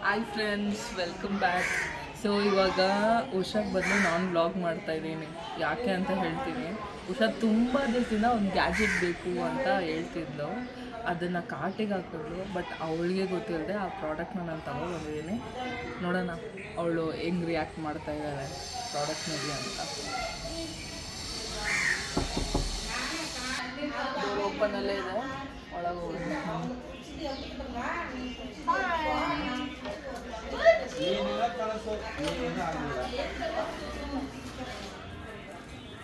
Hi friends, welcome back. So ಇವಾಗ ಉಷಾಗೆ ಬದಲು ನಾನು ಬ್ಲಾಗ್ ಮಾಡ್ತಾಯಿದ್ದೀನಿ. ಯಾಕೆ ಅಂತ ಹೇಳ್ತೀನಿ. ಉಷಾ ತುಂಬ ದಿವಸದಿಂದ ಒಂದು ಗ್ಯಾಜೆಟ್ ಬೇಕು ಅಂತ ಹೇಳ್ತಿದ್ಲು. ಅದನ್ನು ಕಾರ್ಟಿಗೆ ಹಾಕಿದ್ಲು. ಬಟ್ ಅವಳಿಗೆ ಗೊತ್ತಿಲ್ಲದೆ ಆ ಪ್ರಾಡಕ್ಟ್ನ ನಾನು ತಗೊಬಂದಿದ್ದೀನಿ. ನೋಡೋಣ ಅವಳು ಹೆಂಗೆ ರಿಯಾಕ್ಟ್ ಮಾಡ್ತಾ ಇದ್ದಾಳೆ ಪ್ರಾಡಕ್ಟ್ ಮೇಲೆ ಅಂತ. ಓಪನಲ್ಲೇ ಇದೆ, ಒಳಗೆ ಹೋಗಿ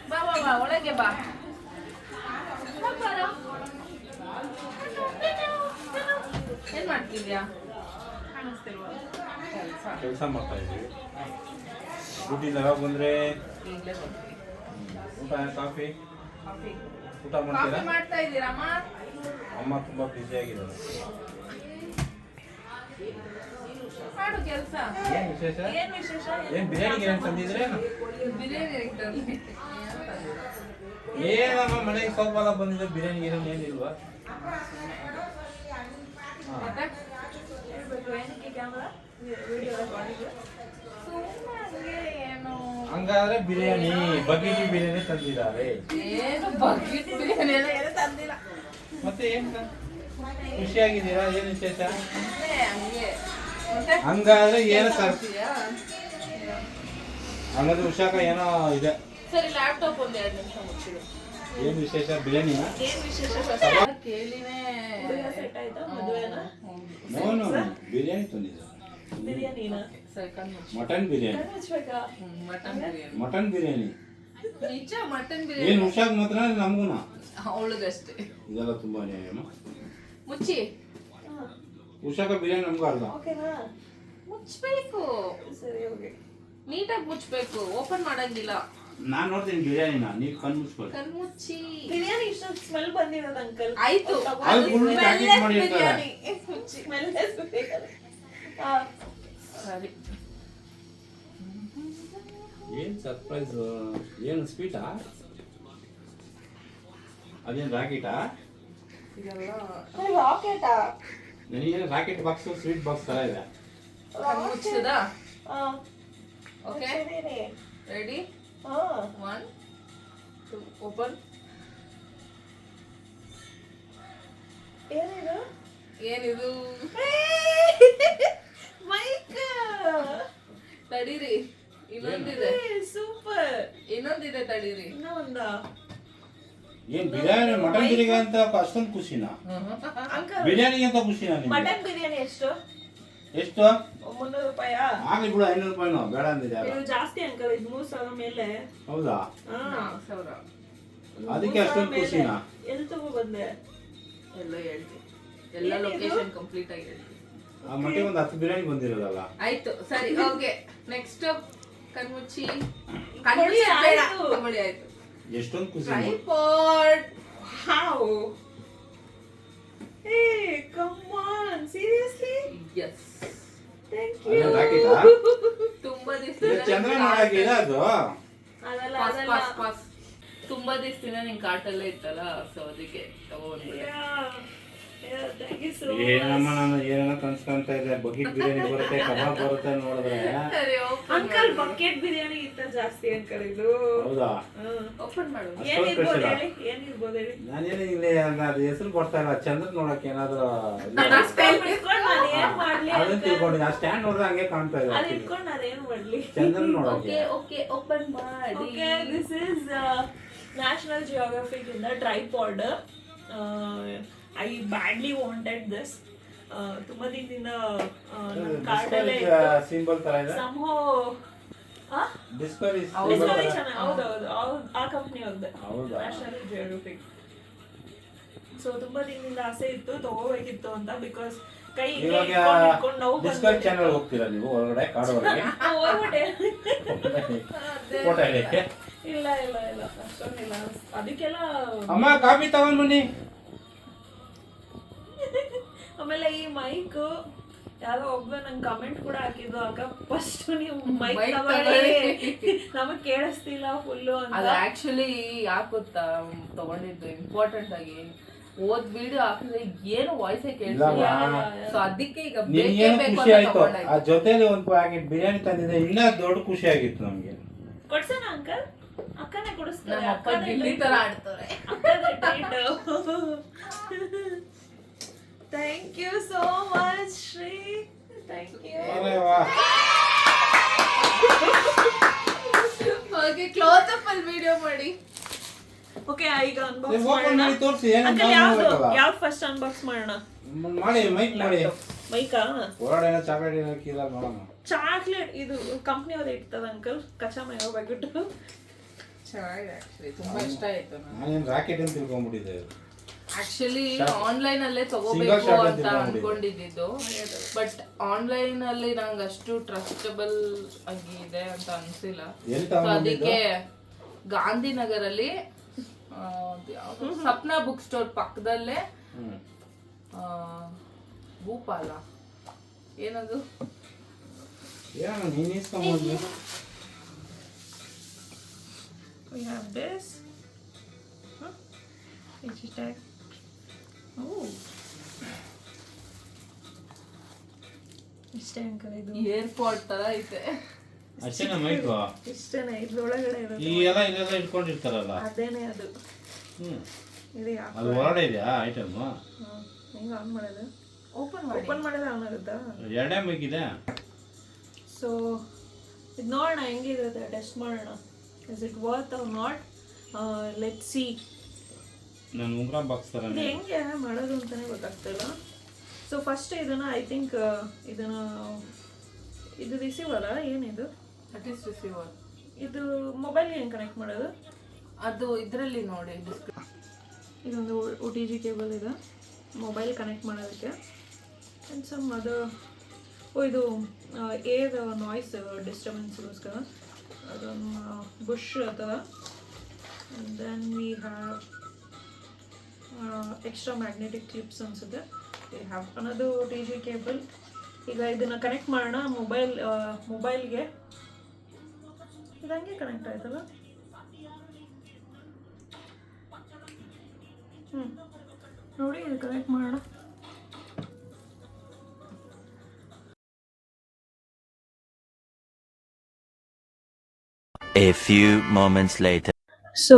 ಬಾ ಬಾ ಬಾ ಒಳಗೆ ಬಾ. ಏನ್ ಮಾಡ್ತಿದ್ಯಾ? ಕೆಲಸ ಮಾಡ್ತಾ ಇದ್ದೀವಿ. ಡ್ಯೂಟಿಯಿಂದ ಯಾವಾಗ ಬಂದ್ರೆ ಈಗಲೇ ಬರ್ತೀವಿ. ಊಟ ಕಾಫಿ ಊಟ ಕಾಫಿ ಮಾಡ್ತೀರಾ? ಮಾಡ್ತಾ ಇದ್ದೀರಮ್ಮ? ಅಮ್ಮ ತುಂಬಾ ಬ್ಯುಸಿ ಆಗಿದ್ದಾರೆ. ಮಾಡು ಕೆಲಸ. ಏನ್ ವಿಶೇಷ? ಏನ್ ವಿಶೇಷ? ಏನ್ ಬಿರಿಯಾನಿಗೆ ಏನ್ ತಂದಿದ್ರೆ? ಬಿರಿಯಾನಿ ಐಟಮ್. ಏನಮ್ಮ ಮನೆಗೆ ಸೋಪಾಲ ಬಂದಿದೆ, ಬಿರಿಯಾನಿ ಏನಿಲ್ವಾ? ಮತ್ತೆ ಹಂಗಾದ್ರೆ ಬಿರಿಯಾನಿ ಬಕೀಟಿ ಬಿರಿಯಾನಿ ತಂದಿದ್ದಾರೆ. ಏನು ಬಕೆಟ್ ಬಿರಿಯಾನಿ ಎಲ್ಲ ಏನು ತಂದಿಲ್ಲ. ಮತ್ತೆ ಏನ್ ಖುಷಿಯಾಗಿದ್ದೀರಾ? ಏನ್ ವಿಶೇಷ? ಹಂಗೆ ಮತ್ತೆ ಹಂಗಾದ್ರೆ ಏನು ಮಾಡ್ತೀಯಾ? ಹಂಗಾದ್ರೆ ಉಷಾಕ ಏನೋ ಇದೆ. ಸರಿ, ಲ್ಯಾಪ್ಟಾಪ್ ಒಂದು 2 ನಿಮಿಷ ಮುಚ್ಚಿಡು. ಏನ್ ವಿಶೇಷ? ಬಿರಿಯಾನಿನ? ಏನ್ ವಿಶೇಷ ಕೇಳಿನೇ ಸೆಟ್ ಆಯ್ತಾ ಮದುವೆನ? ನೋನು ಬಿರಿಯಾನಿ ತಂದಿದ್ದಾರೆ. ಬಿರಿಯಾನಿನ? ಸೆಕೆಂಡ್ ಮುಚ್ಚಿ. ಮಟನ್ ಬಿರಿಯಾನಿ. ಹಚ್ಬೇಕಾ? ಮಟನ್ ಬಿರಿಯಾನಿ. ಮಟನ್ ಬಿರಿಯಾನಿ ನಿಜ ಮಟನ್ ಏನ್ ಬಿರಿಯಾನಿ. ಉಷಾಕ್ ಮಾತ್ರ ನಮಗುನ ಅವಳಿಗಷ್ಟೇ. ಇದೆಲ್ಲ ತುಂಬಾ ಅನ್ಯಾಯಮ್ಮ. ಮುಚ್ಚಿ. ಉಷಾಕ ಬಿರಿಯಾನಿ ನಮಗೂ ಅರ್ಧ. ಓಕೆನಾ? ಮುಚ್ಚಬೇಕು, ಸರಿ ಓಕೆ. ನೀಟಾಗಿ ಮುಚ್ಚಬೇಕು, ಓಪನ್ ಮಾಡಂಗಿಲ್ಲ. ನಾನ್ ನೋಡ್ತೀನಿ ಬಿರಿಯಾನಿನ, ನೀವ್ ಕಣ್ ಮುಚ್ಕೊಳ್ಳಿ. ಕಣ್ ಮುಚ್ಚಿ. ಬಿರಿಯಾನಿ ಇಷ್ಟೊಂದು ಸ್ಮೆಲ್ ಬಂದಿರೋದು ಅಂಕಲ್. ಆಯ್ತು. ಅದು full ಪ್ಯಾಕೆಟ್ ಮಾಡಿರ್ತಾರೆ. ಸರಿ. ಏನ್ ಸರ್ಪ್ರೈಸ್? ಏನು ಸ್ವೀಟಾ? ಅದೇನ್ ರಾಕೆಟಾ? ರಾಕೆಟಾ? ನನಗೇನು ರಾಕೆಟ್ ಬಾಕ್ಸ್ ಸ್ವೀಟ್ ಬಾಕ್ಸ್ ತರ ಇದೆ. ಕಣ್ ಮುಚ್ಚುದಾ? Okay, ready? 1 2 ಓಪನ್. ಏನಿದು? ಏನಿದು? ಮೈಕ್. ತಡೀರಿ, ಇನ್ನೊಂದಿದೆ. ಸೂಪರ್. ಇನ್ನೊಂದಿದೆ, ತಡೀರಿ. ಇನ್ನೂ ಒಂದ? ಏನ್ ಬಿರಿಯಾನಿ ಮಟನ್ ಬಿರಿಯಾನಿ ಅಂತ ಅಷ್ಟೊಂದು ಖುಷಿನಾ? ಅಂಕಲ್ ಬಿರಿಯಾನಿ ಅಂತ ಖುಷಿನಾ ನಿಮ್ಗೆ? ಮಟನ್ ಬಿರಿಯಾನಿ ಎಷ್ಟು? ಎಷ್ಟು? 300 ರೂಪಾಯಾ? ಆಗ್ಲಿ ಬಿಡು, 500 ರೂಪಾಯಿನೋ ಬೇಡ ಅಂದಿದೆ ಯಾರೋ. ಇದು ಜಾಸ್ತಿ ಅಂಕಲ್, ಇದು 3,000 ಮೇಲೆ. ಹೌದಾ? 4,000. ಅದಕ್ಕೆ ಅಷ್ಟೊಂದು ಖುಷಿನಾ? ಎಲ್ಲಿ ತಗೊಬಂದೆ? ಎಲ್ಲ ಹೇಳ್ತೀನಿ, ಎಲ್ಲ ಲೊಕೇಶನ್ ಕಂಪ್ಲೀಟ್ ಆಗಿ ಹೇಳ್ತೀನಿ. ಆ ಮಟ್ಟಿಗೆ ಒಂದು 10 ಬಿರಿಯಾನಿ ಬಂದಿರೋದಲ್ಲ. ಆಯ್ತು, ಸರಿ, ಓಕೆ. ನೆಕ್ಸ್ಟ್ ಕಣ್ಮುಚ್ಚಿ. ತಗೊಳ್ಳಿ, ಬೇಡ, ಆಯ್ತು. ತಗೊಳ್ಳಿ, ಆಯ್ತು. ಎಷ್ಟೊಂದು ಖುಷಿ. Tripod. How? Hey, come on, seriously? Yes. Thank ಅದೇ you. ರಾಕೆಟಾ? ತುಂಬಾ ಇದು ಚಂದ್ರನ ಮಾಡಾಕಿದೆ ಅದು. ಅದಲ್ಲ ಪಾಸ್ ಅದಲ್ಲ. ಪಾಸ್ ಪಾಸ್. ತುಂಬಾ ದಿವಸದಿಂದ ನಿನ್ ಕಾರ್ಟಲ್ಲೇ ಇತ್ತಲ್ಲ, ಸೊ ಅದಕ್ಕೆ ತಗೊಂಡ್ಬಿಟ್ಟೆ. Yeah, thank you so ಏನಮ್ಮ much. ನಾನು ಏನೇನೋ ಕನ್ಸ್ಕೊಂತ ಇದ್ದೆ. ಬಕೀಟ್ ಬಿರಿಯಾನಿ ಬರುತ್ತೆ, ಕಬಾಬ್ ಬರುತ್ತೆ ನೋಡಿದ್ರೆ. ಸರಿ, ಓಪನ್ ಅಂಕಲ್ ಬಕೆಟ್ ಬಿರಿಯಾನಿ ಇತ್ತ ಜಾಸ್ತಿ ಅಂಕಲ್ ಇದು. ಹೌದಾ? ಓಪನ್ ಮಾಡು. ಏನಿರ್ಬೋದು special. ಹೇಳಿ, ಏನಿರ್ಬೋದು ಹೇಳಿ. ನಾನೇನು ಇಲ್ಲಿ ಅದು ಹೆಸರು ಕೊಡ್ತಾ ಇಲ್ಲ. ಚಂದ್ರ ನೋಡಕ್ಕೆ ಏನಾದ್ರು ಸ್ಪೆಲ್ ಇಟ್ಕೊಂಡು ನಾನು ಏನ್ ಮಾಡ್ಲಿ ಅದನ್ನ ಅಂತ. ತಿಳ್ಕೊಂಡಿದ್ದೆ. ಆ ಸ್ಟ್ಯಾಂಡ್ ನೋಡಿದ್ರೆ ಹಂಗೆ ಕಾಣ್ತಾ ಇದೆ. ಅದ್ ಇಟ್ಕೊಂಡು ನಾನು ಏನ್ ಮಾಡ್ಲಿ? ಚಂದ್ರನ್ ನೋಡಕ್ಕೆ. ಓಕೆ ಓಕೆ, ಓಪನ್ ಮಾಡಿ. Okay, this is National Geographic in the tripod. I badly wanted this. ತುಂಬಾ ದಿನದಿಂದ ನನ್ನ ಕಾರ್ಡಲ್ಲೇ ಸಿಂಬಲ್ ತರ ಇದೆ. somehow ಡಿಸ್ಕವರಿ Discovery Channel, ಹೌದೌದು, ಆ ಕಂಪ್ನಿ ಅವ್ರದ್ದು, ಹೌದಾ? National geographic. ಸೊ ತುಂಬಾ ದಿನದಿಂದ ಆಸೆ ಇತ್ತು, ತಗೋಬೇಕಿತ್ತು ಅಂತ. ಬಿಕಾಸ್ ಕೈ ಇವಾಗ ಇಟ್ಕೊಂಡು ನೋವು ಡಿಸ್ಕವರಿ ಚಾನಲ್ ಹೋಗ್ತೀರಾ ನೀವು ಹೊರಗಡೆ ಕಾಡು ಒಳಗೆ? ಫೋಟೋ ಹಿಡಿಯಕ್ಕೆ? ಇಲ್ಲ ಇಲ್ಲ ಇಲ್ಲ, ಅಷ್ಟೊಂದಿಲ್ಲ. ಅದಕ್ಕೆಲ್ಲ ಅಮ್ಮ ಕಾಫಿ ತಗೊಂಡ್ ಬನ್ನಿ. ಆಮೇಲೆ ಈ ಮೈಕ್ ಯಾರೋ ಒಬ್ಬ ನಂಗೆ ಕಮೆಂಟ್ ಕೂಡ ಹಾಕಿದ್ರು, ಅಕ್ಕ ಫಸ್ಟ್ ನೀವು ಮೈಕ್ Mic ತಗೊಳ್ಳಿ, ನಮಗ್ ಕೇಳಿಸ್ತಿಲ್ಲ ಫುಲ್ಲು ಅಂತ. ಅದು ಆಕ್ಚುಲಿ ಯಾಕೆ ಗೊತ್ತಾ ತಗೊಂಡಿದ್ದು ಇಂಪಾರ್ಟೆಂಟ್ ಆಗಿ, ಓದ್ ವಿಡಿಯೋ ಹಾಕಿದ್ರೆ ಏನು ವಾಯ್ಸೇ ಇಲ್ಲಮ್ಮ. ಕೇಳಿಲ್ಲ. ಸೊ ಅದಕ್ಕೆ ಈಗ ಬೇಕೇ ನಿನ್ಗೇನು ಬೇಕು ಖುಷಿ ಅಂತ ಆಯ್ತು ತಗೊಂಡಾಯ್ತು. ಆ ಜೊತೆಲಿ ಒಂದು ಪ್ಯಾಕೆಟ್ ಬಿರಿಯಾನಿ ತಂದಿದ್ದೆ ಇನ್ನ ದೊಡ್ಡ ಖುಷಿ ಆಗಿತ್ತು ನಮ್ಗೆ. ಕೊಡ್ಸೋಣ ಅಂಕಲ್? ಅಕ್ಕನೇ ಕೊಡಿಸ್ತಾರೆ. ನಮ್ಮ ಅಪ್ಪ ಗಿಲ್ಲಿ ತರ ಆಡ್ತಾರೆ. Thank you so much Shri. Thank you. ಅರೆ ವಾ. ಹಾಗೆ ಕ್ಲೋಸ್ ಅಪ್ ಅಲ್ಲಿ ವಿಡಿಯೋ ಮಾಡಿ. ಓಕೆ ಈಗ ಅನ್ಬಾಕ್ಸ್ ನೀವು open ಮಾಡೋಣ. ಮಾಡಿ ತೋರಿಸಿ ಏನು ಅಂಕಲ್ ಯಾವ್ದು ಫಸ್ಟ್ ಅನ್ಬಾಕ್ಸ್ ಮಾಡೋಣ? ಮಾಡಿ ಮೈಕ್ ಮಾಡಿ ಮೈಕಾ? ಹೊರಗಡೆ ಚಾಕ್ಲೇಟ್ ಏನೋ ಹಾಕಿಲ್ಲ ನೋಡೋಣ. ಚಾಕ್ಲೇಟ್ ಇದು ಕಂಪ್ನಿ ಅವ್ರು ಇರ್ತದ ಅಂಕಲ್, ಕಚ್ಚಾ ಮೈಯೋ ಬ್ಯಾಗಿಟ್ಟು. ಚೆನ್ನಾಗಿದೆ ಆಕ್ಚುಲಿ, ತುಂಬಾ ಇಷ್ಟ ಆಯ್ತು. ನಾನೇನು ರಾಕೆಟ್ ಅಂತ ತಿಳ್ಕೊಂಡ್ಬಿಟ್ಟಿದ್ದೆ. ಆಕ್ಚುಲಿ ಆನ್ಲೈನ್ ಅಲ್ಲೇ Single ತಗೋಬೇಕು shot ಅಂತ ಅಂತ ಅನ್ಕೊಂಡಿದ್ದು, ಬಟ್ ಆನ್ಲೈನ್ ಅಲ್ಲಿ ನಂಗೆ ಅಷ್ಟು ಟ್ರಸ್ಟಬಲ್ ಆಗಿದೆ ಅಂತ ಅನ್ಸಿಲ್ಲ. ಎಲ್ಲಿ So ತಗೊಂಡಿದ್ದು? ಅದಕ್ಕೆ ಗಾಂಧಿನಗರಲ್ಲಿ ಸಪ್ನಾ ಬುಕ್ ಸ್ಟೋರ್ ಪಕ್ಕದಲ್ಲೇ ಭೂಪಾಲ ಏನದು ಏನೋ ನೀನು ಇಸ್ಕೊಂಡ್ಬಂದ್ವಿ. We have this. Tag. Oh. ಇಷ್ಟೇ ಅಂಕಲ್ ಇದು. ಏರ್ಪೋರ್ಟ್ ತರ ಐತೆ. ಅಷ್ಟೇನಾ ಮೈಕು? ಇಷ್ಟೇನೆ, ಇದ್ರೊಳಗಡೆ ಇರೋದು. ಈ ಎಲ್ಲ ಇಲ್ಲೆಲ್ಲ ಇಟ್ಕೊಂಡಿರ್ತಾರಲ್ಲ. ಅದೇನೆ ಅದು. ಇದು ಯಾಕೆ? ಅದು ಹೊರಗಡೆ ಇದೆಯಾ ಐಟಮ್? ಹೆಂಗ ಆನ್ ಮಾಡೋದು? ಓಪನ್ ಓಪನ್ ಮಾಡಿದ್ರೆ ಆನ್ ಆಗುತ್ತಾ? ಎರಡೇ ಮೈಕ್ ಇದೆ. ಸೊ ಇದು ನೋಡೋಣ ಹೆಂಗಿರುತ್ತೆ, ಟೆಸ್ಟ್ ಮಾಡೋಣ. Is it worth or not? Let see. ನಾನು ಉಂಗ್ರ ಬಾಕ್ಸ್ ತರ ಇದು ಹೆಂಗೆ ಮಾಡೋದು ಅಂತಾನೆ ಗೊತ್ತಾಗ್ತಿಲ್ಲ. ಸೊ ಫಸ್ಟ್ ಇದನ್ನ ಐ ಥಿಂಕ್ ಇದನ್ನ ಇದು ರಿಸೀವರ ಏನಿದು? That is receiver. ಇದು ಮೊಬೈಲ್ಗೆ ಹೆಂಗೆ ಕನೆಕ್ಟ್ ಮಾಡೋದು? ಅದು ಇದರಲ್ಲಿ ನೋಡಿ. ಇದೊಂದು OTG ಕೇಬಲ್ ಇದೆ ಮೊಬೈಲ್ ಕನೆಕ್ಟ್ ಮಾಡೋದಕ್ಕೆ. ಆ್ಯಂಡ್ ಸಮ್ ಅದರ್ ಇದು ಏರ್ ನಾಯ್ಸ್ ಡಿಸ್ಟರ್ಬೆನ್ಸ್ಗೋಸ್ಕರ ಅದೊಂದು ಬುಷ್ ಅಥವಾ. Then we have extra magnetic clips ಅನ್ಸುತ್ತೆ. ವಿ ಹ್ಯಾವ್ ಅನ್ನೋದು OTG ಕೇಬಲ್. ಈಗ ಇದನ್ನು ಕನೆಕ್ಟ್ ಮಾಡೋಣ ಮೊಬೈಲ್ಗೆ. ಇದು ಹಂಗೆ ಕನೆಕ್ಟ್ ಆಯ್ತಲ್ಲ. ನೋಡಿ ಇದು ಕನೆಕ್ಟ್ ಮಾಡೋಣ. A few moments later. So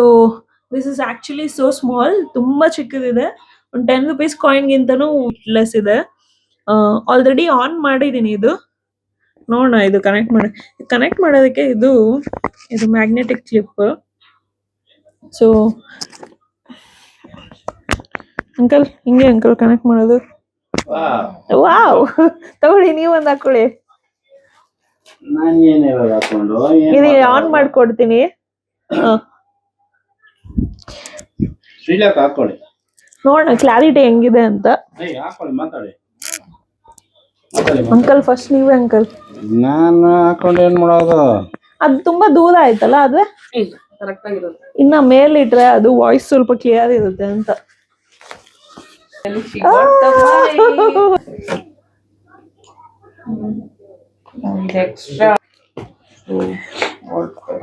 this is actually so small, ತುಂಬ ಚಿಕ್ಕದಿದೆ. ಒಂದು 10 ರೂಪೀಸ್ ಕಾಯಿನ್ಗಿಂತನೂ ಲೆಸ್ ಇದೆ. ಆಲ್ರೆಡಿ ಆನ್ ಮಾಡಿದ್ದೀನಿ ಇದು. ನೋಡೋಣ ಇದು ಕನೆಕ್ಟ್ ಮಾಡೋದಕ್ಕೆ ಇದು ಮ್ಯಾಗ್ನೆಟಿಕ್ ಕ್ಲಿಪ್. ಸೊ ಅಂಕಲ್ ಹಿಂಗೆ ಅಂಕಲ್ ಕನೆಕ್ಟ್ ಮಾಡೋದು. ವಾವ್, ತಗೊಳ್ಳಿ ನೀವೊಂದು ಹಾಕೊಳ್ಳಿ. ನಾನು ಏನೇ ಹಾಕೊಂಡು ಇದು ಆನ್ ಮಾಡ್ಕೊಡ್ತೀನಿ. ಶ್ರೀಲಕ್ ಹಾಕೊಳ್ಳಿ, ನೋಡೋಣ ಕ್ಲಾರಿಟಿ ಹೆಂಗಿದೆ ಅಂತ. ಹಾಕೊಳ್ಳಿ, ಮಾತಾಡಿ. ಅಂಕಲ್ ಫಸ್ಟ್ ನೀವೇ ಅಂಕಲ್. ನಾನು ಹಾಕೊಂಡು ಏನ್ ಮಾಡೋದು? ಅದು ತುಂಬಾ ದೂರ ಆಯ್ತಲ್ಲ, ಅದೇ ಕರೆಕ್ಟ್ ಆಗಿರುತ್ತೆ. ಇನ್ನ ಮೇಲಿಟ್ರೆ ಅದು ವಾಯ್ಸ್ ಸ್ವಲ್ಪ ಕ್ಲಿಯರ್ ಇರುತ್ತೆ ಅಂತ.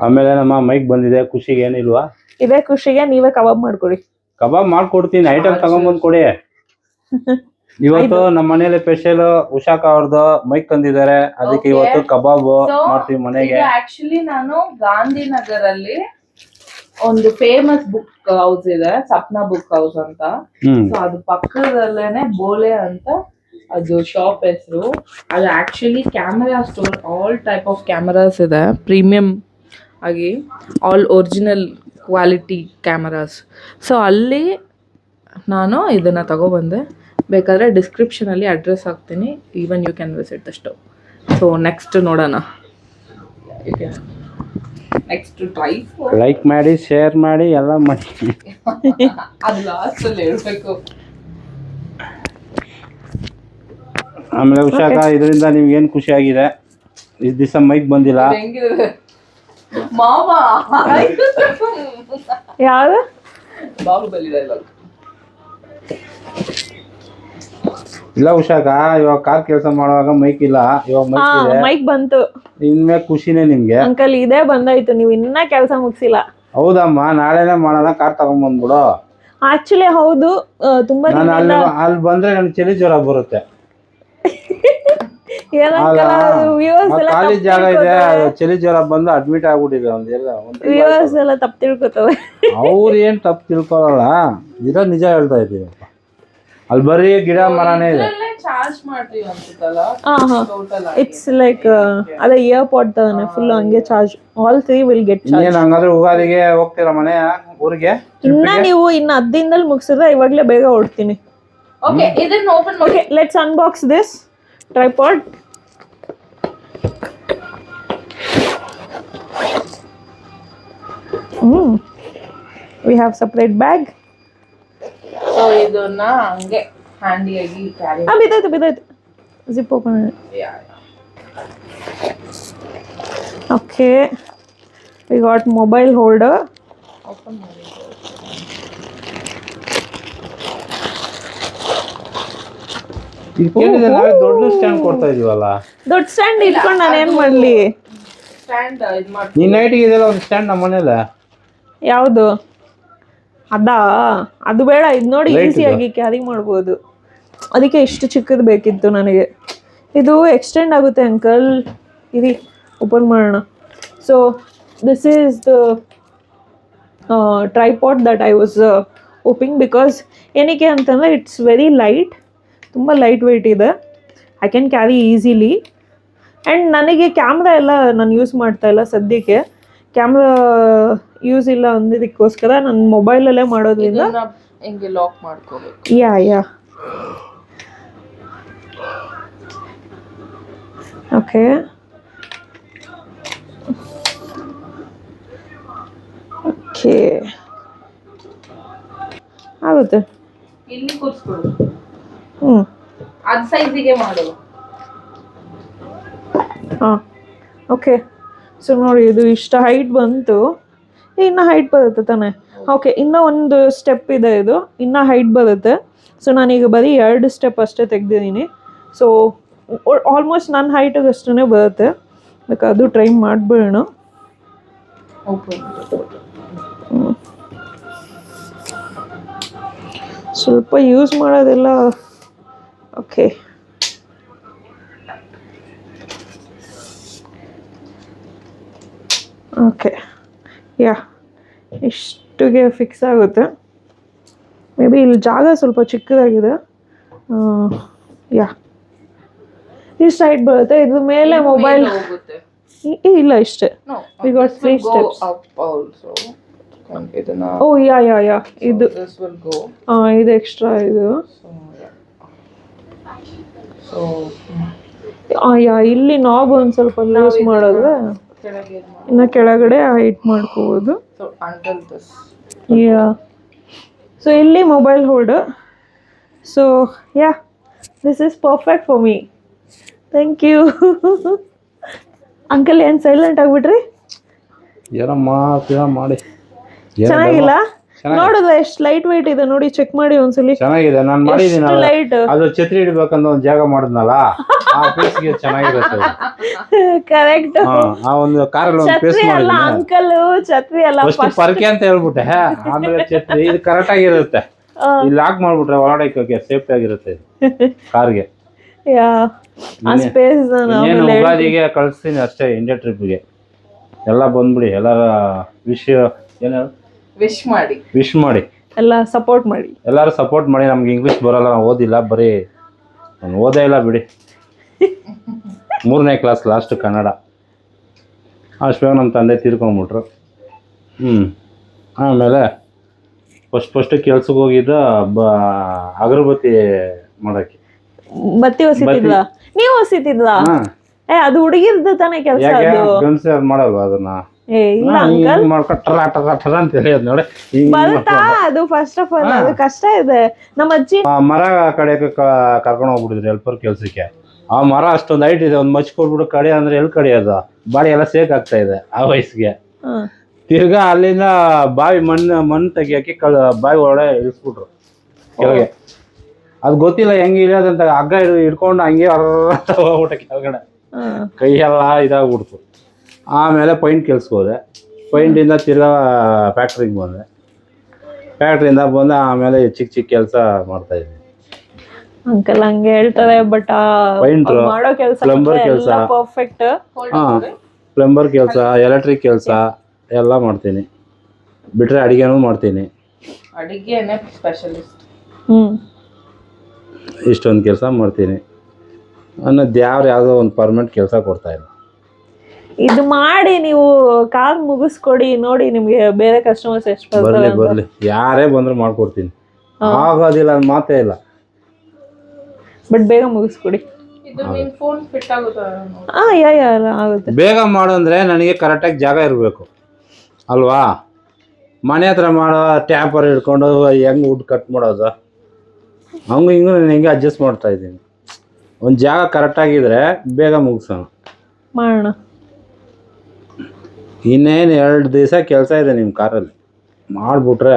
ಆಮೇಲೆ ನಮ್ಮ ಮೈಕ್ ಬಂದಿದೆ, ಖುಷಿಗೆ ಏನಿಲ್ವಾ? ಇದೇ ಖುಷಿಗೆ ನೀವೇ ಕಬಾಬ್ ಮಾಡ್ಕೊಡಿ. ಕಬಾಬ್ ಮಾಡ್ಕೊಡ್ತೀನಿ, ಐಟಮ್ ತಗೊಂಡ್ಬಂದ್ ಕೊಡಿ. ಇವತ್ತು ನಮ್ಮ ಮನೇಲಿ ಸ್ಪೆಷಲ್ ಉಷಾಕ್ ಅವ್ರದ್ದು ಮೈಕ್ ತಂದಿದ್ದಾರೆ, ಅದಕ್ಕೆ ಇವತ್ತು ಕಬಾಬ್ ಮಾಡ್ತೀವಿ ಮನೆಗೆ. ಆಕ್ಚುಲಿ ನಾನು ಗಾಂಧಿನಗರಲ್ಲಿ ಒಂದು ಫೇಮಸ್ ಬುಕ್ ಹೌಸ್ ಇದೆ, ಸಪ್ನಾ ಬುಕ್ ಹೌಸ್ ಅಂತ. ಸೊ ಅದು ಪಕ್ಕದಲ್ಲೇನೆ ಬೋಲೆ ಅಂತ ಅದು ಶಾಪ್ ಹೆಸರು. ಅದು actually camera store, all type of cameras ಇದೆ, ಪ್ರೀಮಿಯಂ ಆಗಿ all original quality cameras. So ಅಲ್ಲಿ ನಾನು ಇದನ್ನು ತಗೊಬಂದೆ. ಬೇಕಾದರೆ ಡಿಸ್ಕ್ರಿಪ್ಷನಲ್ಲಿ ಅಡ್ರೆಸ್ ಹಾಕ್ತೀನಿ, even you can visit the store. So next ನೋಡೋಣ. ನೆಕ್ಸ್ಟ್ ಟ್ರೈ ಲೈಕ್ ಮಾಡಿ, ಶೇರ್ ಮಾಡಿ, ಎಲ್ಲ ಮಾಡಿ. ಅದು ಲಾಸ್ಟಲ್ಲಿ ಹೇಳ್ಬೇಕು. ಆಮೇಲೆ ಉಷಾಕ, ಇದರಿಂದ ನಿಮ್ಗೆ ಏನ್ ಖುಷಿ ಆಗಿದೆ? ಇಷ್ಟು ದಿವಸ ಮೈಕ್ ಬಂದಿಲ್ಲ. ಹೆಂಗಿದೆ ಮಾಮ? ಯಾರು? ಬಾಹುಬಲಿ ಡೈಲಾಗ್. ಇಲ್ಲ ಉಷಾಕ, ಇವಾಗ ಕಾರ್ ಕೆಲಸ ಮಾಡುವಾಗ ಮೈಕ್ ಇಲ್ಲ, ಇವಾಗ ಮೈಕ್ ಇದೆ. ಮೈಕ್ ಬಂತು, ಇನ್ಮೇಲೆ ಖುಷಿನೇ ನಿಮ್ಗೆ. ಅಂಕಲ್ ಇದೇ ಬಂದಾಯ್ತು, ನೀವು ಇನ್ನ ಕೆಲಸ ಮುಗಿಸಿಲ್ಲ. ಹೌದಮ್ಮ, ನಾಳೆನೇ ಮಾಡೋಣ, ಕಾರ್ ತಗೊಂಡ್ಬಂದ್ಬಿಡು. ಆಕ್ಚುಲಿ ಹೌದು ತುಂಬಾ ನಾನು ದಿನದಿಂದ ಅಲ್ಲಿ ಬಂದ್ರೆ ನನ್ಗೆ ಚಳಿ ಜ್ವರ ಬರುತ್ತೆ. ವ್ಯೂವರ್ಸ್ ಎಲ್ಲ ಖಾಲಿ ಜಾಗ ಇದೆ, ಅದು ಚಳಿ ಜ್ವರ ಬಂದು ಅಡ್ಮಿಟ್ ಆಗ್ಬಿಟ್ಟಿದೆ ವ್ಯೂವರ್ಸ್ ಎಲ್ಲ ತಪ್ಪು ತಿಳ್ಕೊತವೆ. ಅವ್ರು ಏನ್ ತಪ್ಪು ತಿಳ್ಕೊಳಲ್ಲ, ಇರೋ ನಿಜ ಹೇಳ್ತಾ ಇದ್ದೀವಿ. ಅಲ್ಲಿ ಬರೀ ಗಿಡ ಮರನೇ ಇದೆ. ಚಾರ್ಜ್ ಮಾಡ್ರಿ ಅನ್ಸುತ್ತಲ್ಲ ಟೋಟಲ್ ಇಟ್ಸ್ ಲೈಕ್ ಅದೇ ಇಯರ್ ಪಾಡ್ ತರನೇ ಫುಲ್ ಹಂಗೆ charge. All 3 will get charge. ಏನ್ ಹಂಗಾದ್ರೆ ಯುಗಾದಿಗೆ ಹೋಗ್ತೀರಾ ಮನೆ ಊರಿಗೆ? ನೀವು ಇನ್ನು 10 ದಿನದಲ್ಲಿ ಮುಗಿಸಿದ್ರೆ ಇವಾಗಲೇ ಬೇಗ ಹೊರಡ್ತೀನಿ. ಓಕೆ ಇದನ್ನ ಓಪನ್ ಮಾಡಿ. Okay let's unbox this tripod. We have separate bag. So ಇದನ್ನ ಹಂಗೆ ಹ್ಯಾಂಡಿಯಾಗಿ ಕ್ಯಾರಿ ಬಿದ್ದಾಯ್ತು zip open. Okay we got mobile holder. Open ಮಾಡಿ. ಕೇಳಿದ್ರೆ ನಾವೇ ದೊಡ್ಡ ಸ್ಟ್ಯಾಂಡ್ ಕೊಡ್ತಾ ಇದೀವಲ್ಲ. ದೊಡ್ಡ ಸ್ಟ್ಯಾಂಡ್ ಇಟ್ಕೊಂಡು ನಾನು ಏನ್ ಮಾಡ್ಲಿ? ಸ್ಟ್ಯಾಂಡ್ ಇದು ಮಾಡಿ. ಈ ನೈಟಿಗೆ ಇದೆಲ್ಲ ಒಂದು ಸ್ಟ್ಯಾಂಡ್ ನಮ್ಮ ಮನೇಲೆ. ಯಾವುದು ಅದಾ? ಅದು ಬೇಡ, ಇದು ನೋಡಿ ಈಸಿಯಾಗಿ ಕ್ಯಾರಿ ಮಾಡ್ಬೋದು. ಅದಕ್ಕೆ ಇಷ್ಟು ಚಿಕ್ಕದು ಬೇಕಿತ್ತು ನನಗೆ. ಇದು ಎಕ್ಸ್ಟೆಂಡ್ ಆಗುತ್ತೆ ಅಂಕಲ್. ಇರಿ ಓಪನ್ ಮಾಡೋಣ. So this is the tripod that I was hoping. Because ಏನಕ್ಕೆ ಅಂತಂದರೆ ಇಟ್ಸ್ ವೆರಿ ಲೈಟ್, ತುಂಬ ಲೈಟ್ ವೆಯ್ಟ್ ಇದೆ. I can carry easily. And ನನಗೆ ಕ್ಯಾಮ್ರಾ ಎಲ್ಲ ನಾನು ಯೂಸ್ ಮಾಡ್ತಾ ಇಲ್ಲ ಸದ್ಯಕ್ಕೆ. ಕ್ಯಾಮ್ರಾ ಯೂಸ್ ಇಲ್ಲ ಅಂದಿದ್ದಕ್ಕೋಸ್ಕರ ನನ್ನ ಮೊಬೈಲಲ್ಲೇ ಮಾಡೋದ್ರಿಂದ ಹಿಂಗೆ ಲಾಕ್ ಮಾಡ್ಕೋಬೇಕು. ಯಾ ಓಕೆ. ಓಕೆ ಆಗುತ್ತೆ. ಇಲ್ಲಿ ಕೂರಿಸ್ಬಿಡು. ಅದ್ ಸೈಜಿಗೆ ಮಾಡು. ಹಾಂ ಓಕೆ. ಸೊ ನೋಡಿ ಇದು ಇಷ್ಟ ಹೈಟ್ ಬಂತು. ಇನ್ನೂ ಹೈಟ್ ಬರುತ್ತೆ ತಾನೆ? ಓಕೆ ಇನ್ನೂ ಒಂದು ಸ್ಟೆಪ್ ಇದೆ, ಇದು ಇನ್ನೂ ಹೈಟ್ ಬರುತ್ತೆ. ಸೊ ನಾನೀಗ ಬರೀ 2 ಸ್ಟೆಪ್ ಅಷ್ಟೇ ತೆಗ್ದಿದ್ದೀನಿ. ಸೊ ಆಲ್ಮೋಸ್ಟ್ ನನ್ನ ಹೈಟಿಗೆ ಅಷ್ಟೇ ಬರುತ್ತೆ. ಬೇಕಾದ್ರೆ ಅದು ಟ್ರೈ ಮಾಡಿಬಿಡೋಣ. ಸ್ವಲ್ಪ ಯೂಸ್ ಮಾಡೋದೆಲ್ಲ ಓಕೆ. ಓಕೆ ಯಾ ಇಷ್ಟಿಗೆ ಫಿಕ್ಸ್ ಆಗುತ್ತೆ. ಮೇ ಬಿ ಇಲ್ಲಿ ಜಾಗ ಸ್ವಲ್ಪ ಚಿಕ್ಕದಾಗಿದೆ. ಯಾ ಇಷ್ಟು ಹೈಟ್ ಬರುತ್ತೆ. ಇದ್ರ ಮೇಲೆ ಮೊಬೈಲ್ ಇಲ್ಲ ಇಷ್ಟೇ. We got 3 steps. Oh yeah ಇದು ಇದು ಎಕ್ಸ್ಟ್ರಾ ಇದು. ಯಾ ಇಲ್ಲಿ ನಾಬ್ ಒಂದು ಸ್ವಲ್ಪ ಯೂಸ್ ಮಾಡಿದ್ರೆ ಇನ್ನು ಕೆಳಗಡೆ ಹೈಟ್ ಮಾಡ್ಕೋಬೋದು. ಯಾ ಸೊ ಇಲ್ಲಿ mobile holder. So yeah this is perfect for me. Thank you uncle. ಏನು ಸೈಲೆಂಟ್ ಆಗಿಬಿಟ್ರಿ? ಮಾಡಿ ಚೆನ್ನಾಗಿಲ್ಲ? ನೋಡಿದ್ರೆ ಎಷ್ಟು ಲೈಟ್ ವೆಯ್ಟ್ ಇದೆ ನೋಡಿ, ಚೆಕ್ ಮಾಡಿ ಒಂದ್ಸಲಿ. ಚೆನ್ನಾಗಿದೆ, ನಾನು ಮಾಡಿದ್ದೀನಿ. ಲೈಟ್ ಅದು ಛತ್ರಿ ಇಡ್ಬೇಕಂತ ಒಂದು ಜಾಗ ಮಾಡಿದ್ನಲ್ಲ, ಆ ಪ್ಲೇಸ್ಗೆ ಚೆನ್ನಾಗಿರುತ್ತೆ. ಕರೆಕ್ಟ್. ಆ ಒಂದು ಕಾರಲ್ಲಿ ಒಂದು ಪ್ಲೇಸ್ ಅಲ್ಲ ಅಂಕಲ್, ಛತ್ರಿ ಅಲ್ಲ, ಫಸ್ಟ್ ಪರ್ಕೆ ಅಂತ ಹೇಳ್ಬಿಟ್ಟೆ. ಆಮೇಲೆ ಛತ್ರಿ ಇದು ಕರೆಕ್ಟ್ ಆಗಿರುತ್ತೆ. ಇಲ್ಲಿ ಲಾಕ್ ಮಾಡ್ಬಿಟ್ರೆ ಒಳಗಡೆ ಸೇಫ್ಟಿ ಆಗಿರುತ್ತೆ ಕಾರ್ಗೆ. ಯುಗಾದಿಗೆ ಕಳಿಸ್ತೀನಿ ಅಷ್ಟೇ. ಇಂಡಿಯಾ ಟ್ರಿಪ್ಗೆ ಎಲ್ಲ ಬಂದ್ಬಿಡಿ. ಎಲ್ಲರ ವಿಶ್ ಮಾಡಿ ಎಲ್ಲ ಸಪೋರ್ಟ್ ಮಾಡಿ. ಎಲ್ಲರೂ ಸಪೋರ್ಟ್ ಮಾಡಿ. ನಮ್ಗೆ ಇಂಗ್ಲೀಷ್ ಬರಲ್ಲ, ನಾವು ಓದಿಲ್ಲ, ಬರೀ ನಾನು ಓದೇ ಇಲ್ಲ ಬಿಡಿ. 3ನೇ ಕ್ಲಾಸ್ ಲಾಸ್ಟ್ ಕನ್ನಡ. ಅಷ್ಟೇ ನಮ್ಮ ತಂದೆ ತೀರ್ಕೊಂಡ್ಬಿಟ್ರು. ಆಮೇಲೆ ಫಸ್ಟ್ ಕೆಲ್ಸಕ್ಕೆ ಹೋಗಿದ್ದ ಅಗರಬತ್ತಿ ಮಾಡೋಕ್ಕೆ. ಬತ್ತಿ ಹೊಸಿತಿದ್ವಾ ನೀವು? ಹೊಸಿತಿದ್ವಾ? ಅದು ಹುಡುಗಿರ್ದು ತಾನೇ ಕೆಲಸ. ಗಂಡಸ ಮಾಡಲ್ವಾ ಅದನ್ನ? ಇಲ್ಲ ಅಂಕಲ್, ಅಂತ ಹೇಳಿದ್ ನೋಡಿ. ಬರುತ್ತಾ ಅದು? ಫಸ್ಟ್ ಆಫ್ ಆಲ್ ಅದು ಕಷ್ಟ ಇದೆ. ನಮ್ಮ ಅಜ್ಜಿ ಮರ ಕಡೆಯಕ್ಕೆ ಕರ್ಕೊಂಡು ಹೋಗ್ಬಿಟ್ಟಿದ್ರು ಹೆಲ್ಪರ್ ಕೆಲ್ಸಕ್ಕೆ. ಆ ಮರ ಅಷ್ಟೊಂದು ಹೈಟ್ ಇದೆ, ಒಂದು ಮಚ್ ಕೊಟ್ಬಿಟ್ಟು ಕಡೆ ಅಂದ್ರೆ ಎಲ್ಲಿ ಕಡಿಯೋದು? ಬಾಡಿ ಎಲ್ಲ ಸೇಕ್ ಆಗ್ತಾ ಇದೆ ಆ ವಯಸ್ಸಿಗೆ. ತಿರ್ಗಾ ಅಲ್ಲಿಂದ ಬಾವಿ ಮಣ್ಣು ತೆಗಿಯಕ್ಕೆ ಬಾವಿ ಒಳಗಡೆ ಇಳಿಸ್ಬಿಟ್ರು ಕೆಳಗೆ. ಅದು ಗೊತ್ತಿಲ್ಲ ಹೆಂಗೆ ಇಳಿಯೋದಂತ. ಹಗ್ಗ ಹಿಡ್ಕೊಂಡು ಹಂಗೆ ಹೋಗ್ಬಿಟ್ಟೆ ಕೆಳಗಡೆ. ಕೈ ಎಲ್ಲ ಇದಾಗ್ಬಿಡ್ತು. ಆಮೇಲೆ ಪೈಂಟ್ ಕೆಲ್ಸಕ್ಕೆ ಹೋದೆ. ಪೈಂಟಿಂದ ತಿರ್ಗಾ ಫ್ಯಾಕ್ಟ್ರಿಗೆ ಬಂದೆ. ಫ್ಯಾಕ್ಟ್ರಿಯಿಂದ ಬಂದು ಆಮೇಲೆ ಚಿಕ್ಕ ಚಿಕ್ಕ ಕೆಲಸ ಮಾಡ್ತಾ ಇದ್ದೀನಿ. ಅಂಕಲ್ ಹಂಗೆ ಹೇಳ್ತಾರೆ ಬಟ್ Painter, ಮಾಡೋ ಕೆಲಸ plumber ಕೆಲ್ಸ. ಪರ್ಫೆಕ್ಟ್. ಹಾಂ, ಪ್ಲಂಬರ್ ಕೆಲಸ, ಎಲೆಕ್ಟ್ರಿಕ್ ಕೆಲಸ ಎಲ್ಲ ಮಾಡ್ತೀನಿ. ಬಿಟ್ಟರೆ ಅಡುಗೆನೂ ಮಾಡ್ತೀನಿ. ಅಡಿಗೆನೇ ಸ್ಪೆಷಲಿಸ್ಟ್. ಇಷ್ಟೊಂದು ಕೆಲಸ ಮಾಡ್ತೀನಿ ಅನ್ನೋದು ಯಾವುದೋ ಒಂದು ಪರ್ಮನೆಂಟ್ ಕೆಲಸ ಕೊಡ್ತಾಯಿಲ್ಲ. ಇದು ಮಾಡಿ ನೀವು ಕಾಲ್ ಮುಗಿಸ್ಕೊಡಿ, ನೋಡಿ ನಿಮ್ಗೆ ಬೇರೆ ಕಸ್ಟಮರ್ಸ್ ಎಷ್ಟು ಬರ್ತಾರೆ ಅಂತ. ಬರಲಿ ಯಾರೇ ಬಂದರೂ ಮಾಡ್ಕೊಡ್ತೀನಿ, ಆಗೋದಿಲ್ಲ ಅಂದ್ ಮಾತೇ ಇಲ್ಲ. ಬಟ್ ಬೇಗ ಮುಗಿಸ್ಕೊಡಿ. ಇದು ನಿನ್ ಫೋನ್ ಫಿಟ್ ಆಗುತ್ತಾ? ಯಾ ಆಗುತ್ತೆ. ಬೇಗ ಮಾಡು ಅಂದರೆ ನನಗೆ ಕರೆಕ್ಟಾಗಿ ಜಾಗ ಇರಬೇಕು ಅಲ್ವಾ? ಮನೆ ಹತ್ರ ಮಾಡೋ ಟ್ಯಾಪರ್ ಹಿಡ್ಕೊಂಡು ಹೆಂಗೆ ವುಡ್ ಕಟ್ ಮಾಡೋದು ಹಂಗೆ ಹಿಂಗೆ ನಾನು ಹೆಂಗೆ ಅಡ್ಜಸ್ಟ್ ಮಾಡ್ತಾ ಇದ್ದೀನಿ. ಒಂದು ಜಾಗ ಕರೆಕ್ಟಾಗಿದ್ದರೆ ಬೇಗ ಮುಗಿಸೋಣ. ಮಾಡೋಣ. ಇನ್ನೇನು 2 ದಿವಸ ಕೆಲಸ ಇದೆ ನಿಮ್ಮ ಕಾರಲ್ಲಿ, ಮಾಡಿಬಿಟ್ರೆ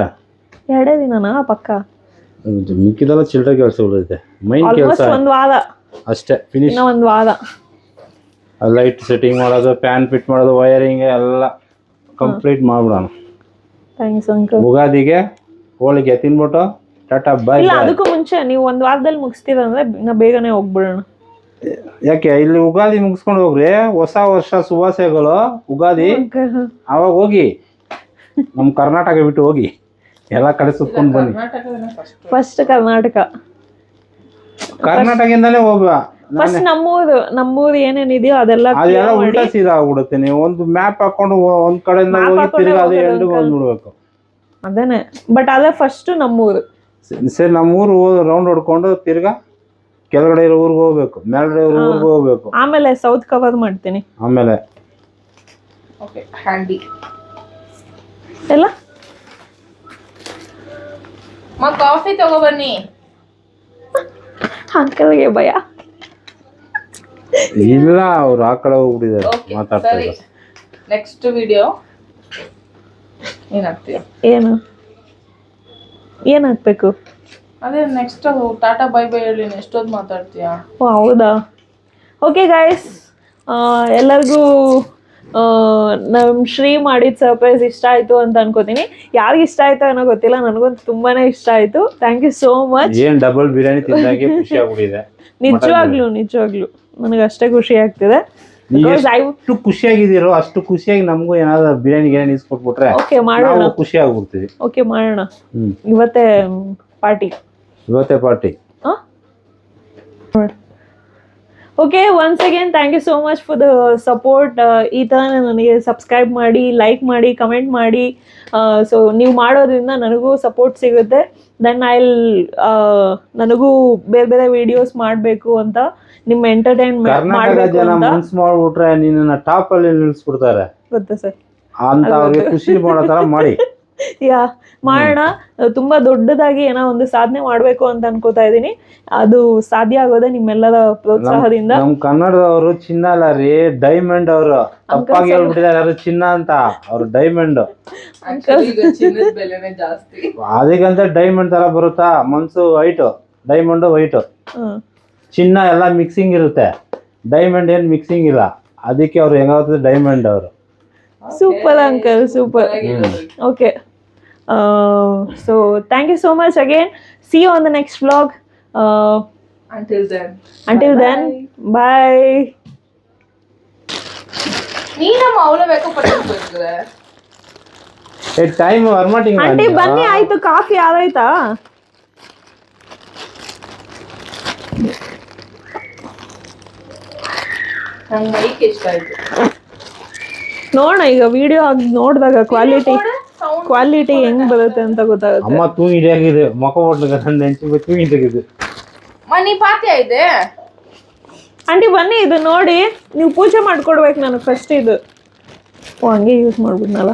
2 ದಿನನಾ ಪಕ್ಕ? ಮಿಕ್ಕಿದೆಲ್ಲ ಚಿಲ್ಲರೆ ಕೆಲಸ ಉಳಿದೈತೆ. ಮೈನ್ ಕೆಲಸ ಆಲ್ಮೋಸ್ಟ್ 1 ವಾರ ಅಷ್ಟೇ, ಫಿನಿಶ್. ಇನ್ನೂ 1 ವಾರ. ಲೈಟ್ ಸೆಟ್ಟಿಂಗ್ ಮಾಡೋದು, ಫ್ಯಾನ್ ಫಿಟ್ ಮಾಡೋದು, ವೈರಿಂಗ್ ಎಲ್ಲ ಕಂಪ್ಲೀಟ್ ಮಾಡಿಬಿಡೋಣ. Thanks uncle. ಉಗಾದಿಗೆ ಹೋಳಿಗೆ ತಿನ್ಬಿಟ್ಟು ಟಾಟಾ ಬಾಯ್. ಇಲ್ಲ, ಅದಕ್ಕೂ ಮುಂಚೆ ನೀವು 1 ವಾರದಲ್ಲಿ ಮುಗಿಸ್ತೀರ ಅಂದ್ರೆ ನಾ ಬೇಗನೆ ಹೋಗ್ಬಿಡೋಣ. ಯಾಕೆ ಇಲ್ಲಿ ಉಗಾದಿ ಮುಗಿಸ್ಕೊಂಡು ಹೋಗ್ರಿ, ಹೊಸ ವರ್ಷ ಶುಭಾಶಯಗಳು. ಉಗಾದಿ ಅವಾಗ ಹೋಗಿ, ನಮ್ಮ ಕರ್ನಾಟಕ ಬಿಟ್ಟು ಹೋಗಿ ಎಲ್ಲ ಕಡೆ ಸುತ್ಕೊಂಡು ಬನ್ನಿ. ಫಸ್ಟ್ ಕರ್ನಾಟಕದಿಂದಲೇ ಹೋಗುವ. ಫಸ್ಟ್ ನಮ್ಮೂರು ಏನೇನಿದೆಯೋ ಅದೆಲ್ಲ ಅದೆಲ್ಲ ಉಲ್ಟಾ ಸೀದಾ ಆಗ್ಬಿಡುತ್ತೆ. ನೀವು ಒಂದು ಮ್ಯಾಪ್ ಹಾಕೊಂಡು ಒಂದ್ ಕಡೆಯಿಂದ ಹೋಗಿ ತಿರ್ಗಿ ಅದು ಎರಡು ಬಂದ್ಬಿಡ್ಬೇಕು. ಅದೇನೆ, ಬಟ್ ಅದೇ ಫಸ್ಟ್ ನಮ್ಮೂರು. ಸರಿ, ನಮ್ಮೂರು ರೌಂಡ್ ಹೊಡ್ಕೊಂಡು ತಿರ್ಗಾ ಕೆಳಗಡೆ ಇರೋ ಊರಿಗೆ ಹೋಗ್ಬೇಕು, ಮೇಲ್ಗಡೆ ಇರೋ ಊರಿಗೆ ಹೋಗ್ಬೇಕು. ಆಮೇಲೆ ಸೌತ್ ಕವರ್ ಮಾಡ್ತೀನಿ. ಆಮೇಲೆ ಓಕೆ, ಹ್ಯಾಂಡಿ ಎಲ್ಲ ಕಾಫಿ ತಗೋಬನ್ನಿ. ಅಂಕಲ್ಗೆ ಭಯ ಇಲ್ಲ, ಅವ್ರು ಆ ಕಡೆ ಹೋಗ್ಬಿಟ್ಟಿದ್ದಾರೆ ಮಾತಾಡ್ತಾ ಸರಿ, ನೆಕ್ಸ್ಟ್ ವಿಡಿಯೋ ಏನಾಗ್ತೀಯ? ಏನ್ ಹಾಕ್ಬೇಕು? ಅದೇ ನೆಕ್ಸ್ಟ್ ಟಾಟಾ ಬೈ ಬೈ ಹೇಳಿ, ಎಷ್ಟೊತ್ತು ಮಾತಾಡ್ತೀಯಾ? ಓ ಹೌದಾ? ಓಕೆ ಗೈಸ್, ಎಲ್ಲರಿಗೂ ನಮ್ಮ ಶ್ರೀ ಮಾಡಿದ ಸರ್ಪ್ರೈಸ್ ಇಷ್ಟ ಆಯಿತು ಅಂತ ಅನ್ಕೋತೀನಿ. ಯಾರಿಗೆ ಇಷ್ಟ ಆಯ್ತು ಅನ್ನೋ ಗೊತ್ತಿಲ್ಲ, ನನಗಂತೂ ತುಂಬಾನೇ ಇಷ್ಟ ಆಯಿತು. Thank you so much. ಏನ್ ಡಬಲ್ ಬಿರಿಯಾನಿ ತಿಂದಾಗೆ ಖುಷಿ ಆಗ್ಬಿಟ್ಟಿದೆ. ನಿಜವಾಗ್ಲೂ ನನಗೆ ಅಷ್ಟೇ ಖುಷಿ ಆಗ್ತಿದೆ. ಎಷ್ಟು ಖುಷಿಯಾಗಿದ್ದೀರೋ ಅಷ್ಟು ಖುಷಿಯಾಗಿ ನಮಗೂ ಏನಾದ್ರು ಬಿರಿಯಾನಿ ಇಸ್ಕೊಟ್ಬಿಟ್ರೆ ಓಕೆ ಮಾಡೋಣ, ಖುಷಿ ಆಗ್ಬಿಡ್ತೀವಿ. ಓಕೆ ಮಾಡೋಣ. ಇವತ್ತೇ party. Okay, once again thank you so much for the support. ಈ ಥರ ನನಗೆ ಸಬ್ಸ್ಕ್ರೈಬ್ ಮಾಡಿ, ಲೈಕ್ ಮಾಡಿ, ಕಮೆಂಟ್ ಮಾಡಿ. ಸೊ ನೀವು ಮಾಡೋದ್ರಿಂದ ನನಗೂ ಸಪೋರ್ಟ್ ಸಿಗುತ್ತೆ. ದೆನ್ ನನಗೂ ಬೇರೆ ಬೇರೆ ವಿಡಿಯೋಸ್ ಮಾಡಬೇಕು ಅಂತ, ನಿಮ್ಮ ಎಂಟರ್ಟೈನ್ಮೆಂಟ್ ಮಾಡಬೇಕು ಅಂತ. ಮಾಡ್ಬಿಟ್ರೆ ನಿನ್ನ ಟಾಪ್ ಅಲ್ಲಿ ನಿಲ್ಲಿಸ್ಬಿಡ್ತಾರೆ, ಗೊತ್ತಾ ಸರ್? ಅಂತ ಅವ್ರಿಗೆ ಖುಷಿ ಮಾಡೋ ತರ ಮಾಡಿ. ಮಾಡೋಣ. ತುಂಬಾ ದೊಡ್ಡದಾಗಿ ಏನೋ ಒಂದು ಸಾಧನೆ ಮಾಡ್ಬೇಕು ಅಂತ ಅನ್ಕೋತಾ ಇದೀನಿ. ಅದು ಸಾಧ್ಯ ಆಗೋದೇ ನಿಮ್ಮೆಲ್ಲರ ಪ್ರೋತ್ಸಾಹದಿಂದ. ನಮ್ ಕನ್ನಡದವರು ಚಿನ್ನ ಅಲ್ಲ ರೀ, ಡೈಮಂಡ್. ಅವರು ತಪ್ಪಾಗಿ ಹೇಳ್ಬಿಟ್ಟಿದ್ದಾರೆ, ಯಾರು ಚಿನ್ನ ಅಂತ, ಅವ್ರು ಡೈಮಂಡ್. ಅದಕ್ಕಂತ ಡೈಮಂಡ್ ತರ ಬರುತ್ತಾ? ಮನ್ಸು ವೈಟ್, ಡೈಮಂಡ್ ವೈಟ್, ಚಿನ್ನ ಎಲ್ಲ ಮಿಕ್ಸಿಂಗ್ ಇರುತ್ತೆ. ಡೈಮಂಡ್ ಏನ್ ಮಿಕ್ಸಿಂಗ್ ಇಲ್ಲ, ಅದಕ್ಕೆ ಅವ್ರು ಹೆಂಗಾಗುತ್ತೆ ಡೈಮಂಡ್ ಅವರು. Super uncle, super. Okay. So thank you so much again. See you on the next vlog. Until then, bye. ನೀನಮ್ಮ ಅವಳ ಬೇಕು ಪಟ್ಟಿದ್ರೆ ಟೈಮ್ ವರ್ಮಾಟಿಂಗ್ ಆಂಟಿ ಬನ್ನಿ, ಆಯ್ತು. ಕಾಫಿ ಆಗೋಯ್ತಾ? ನಂಗೆ ಮೈಕ್ ಇಷ್ಟ ಆಯ್ತು. ನೋಡೋಣ ಈಗ ವಿಡಿಯೋ ಆಗಿ ನೋಡಿದಾಗ ಕ್ವಾಲಿಟಿ ಹೆಂಗ್ ಬರುತ್ತೆ ಅಂತ ಗೊತ್ತಾಗುತ್ತೆ. ಅಮ್ಮ ತೂಗಿಡಿಯಾಗಿದೆ, ಮೊಕ ಹೊಡ್ಲಿಕ್ಕೆ ನನ್ನ ನೆಂಚು ತೂಗಿಡಿಯಾಗಿದೆ. ಮನಿ ಪಾತಿ ಇದೆ ಆಂಟಿ, ಬನ್ನಿ ಇದು ನೋಡಿ. ನೀವು ಪೂಜೆ ಮಾಡ್ಕೊಡ್ಬೇಕು ನನಗೆ ಫಸ್ಟ್. ಇದು ಹಂಗೆ ಯೂಸ್ ಮಾಡ್ಬಿಡ್ನಲ್ಲ.